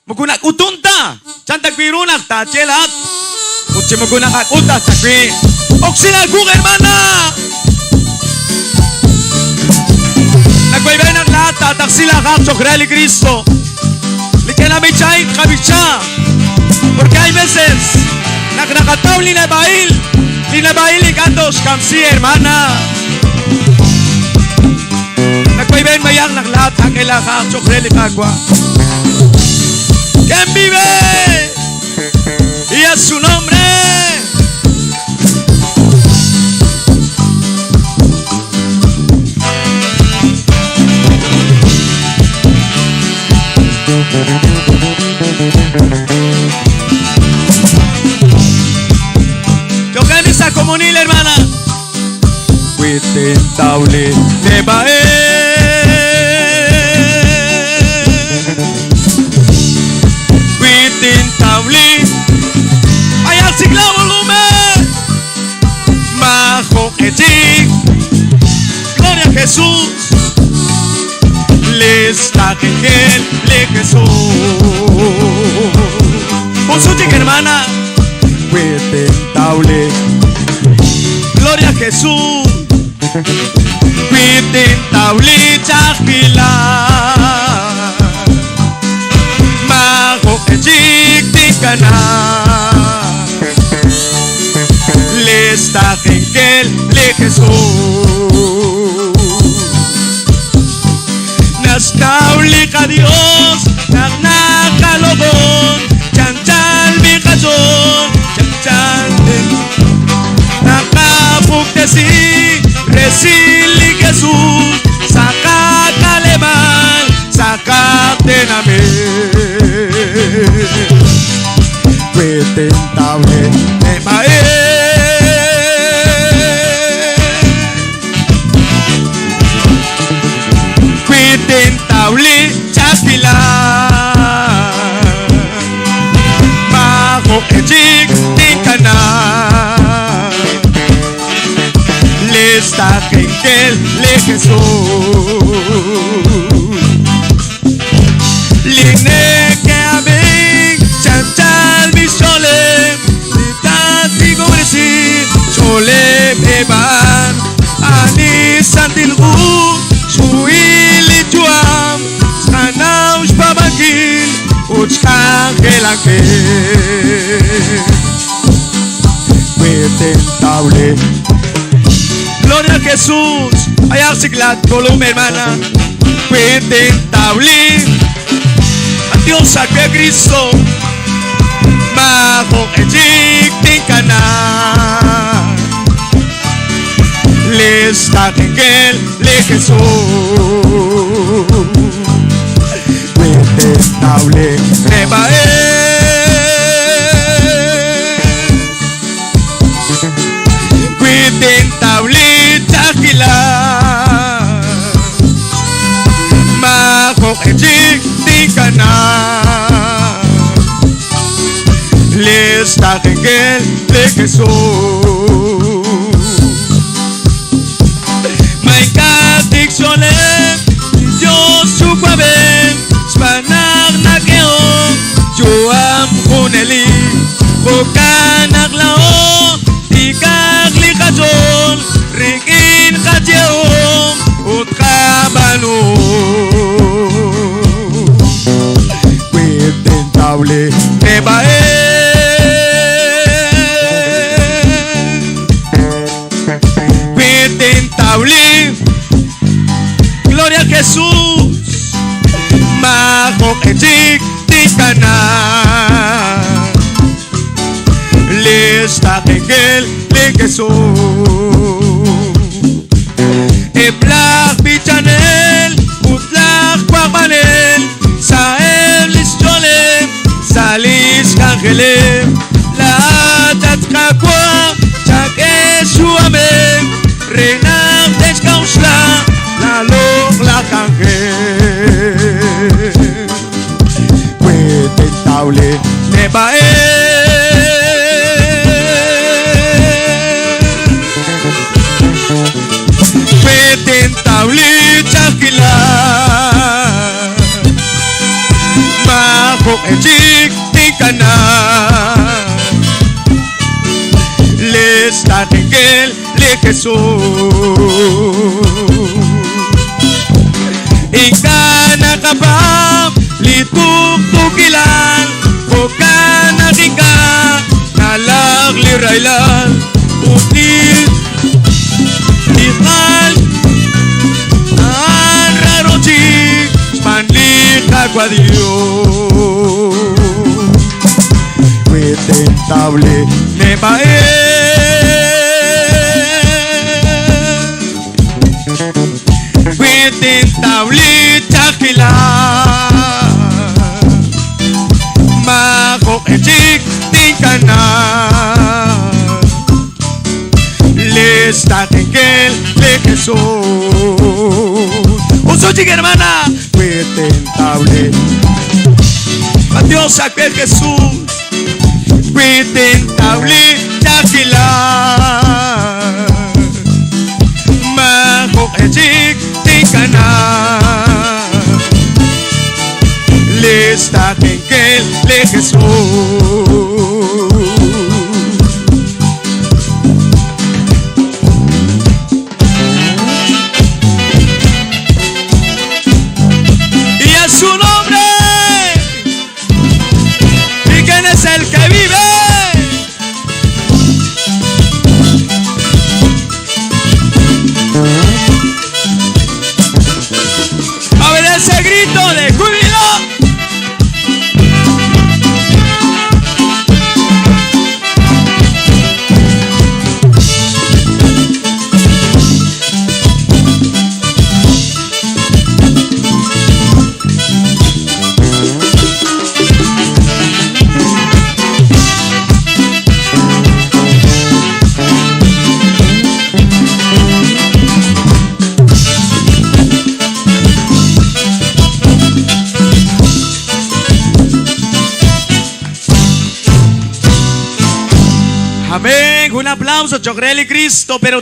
Mugunak utunta. Chantak pirunak tachelat. Utsi mugunak at uta sakri. Oksinagug hermana. Nagbaybay ng lahat. Tataksila kakchok Real Cristo. Likan na may chait kabitsa. Porque hay veces nakataw linabail. Linabail ikatos kamsi hermana. Nagbaybay mayang ng lahat. Akila kakchok Real Ipagwa. ¿Quién vive? Y es su nombre. Tocan esa comunil, hermana. Cuitentable de Bae. Ayak sigla volumen bajo etik. Gloria a Jesús. Lista que le Jesús. Con su chica hermana. Cuitentable. Gloria a Jesús. Cuitentable chakila. Bajo etik tikana. Lista que le Jesús. Nastaulika Dios, nakalobon, chanchal bikazon, chanchal nakapuktesi, resili Jesús, sakat aleman, sakat dename. Cuitentable de Bae. Cuitentable chapila. Bajo etik tikana. Lista que le Jesús. Line que aben chanchal mi sole. Litati gobresi sole beban. Ani santilgu suili juam. Sanaus babagin uchkangelake. Cuitentable. Gloria a Jesús. Ayak siglat volumen hermana. Cuitentable. Dios a Cristo. Bajo etik tikana. Lista que le Jesús. Cuitentable de Bae. Cuitentable chakila. Bajo etik tikana. Lista que le Jesús. May katik solem Dios supaben Spanak na keong Juam kuneli Bukanak lao Tikak likazon Ringin kajeong Ut kabalo. Cuitentable de Bae. Gloria a Jesús. Bajo etik tikana. Lista que le Jesús. Eplak bichanel. Utlak kwakmanel. Saem listolem. Salis kangelem. Latat kakwa. Chak eshuamem. Renam deskausla. La logla cangel. Cuitentable de Bae. Cuitentable chakila. Bajo ejik tingkana Lesta tingkel le Jesús Ikana kabam lituk tukilan Bukana tingka nalag lirailan Util Ikal Anrarojik Manlikagwa Dios Cuitentable Cuitentable Chakila Makok ejik tingkana Lesta tingkel le Jesús Uso chica hermana Cuitentable Dios aquel Jesús Cuitentable Chakila Makok ejik tingkana Lesta tingkel le Jesús Y a su nombre ¿Y quién es el que vive? A ver ese grito de júbilo Amén, un aplauso, Chocreli Cristo, pero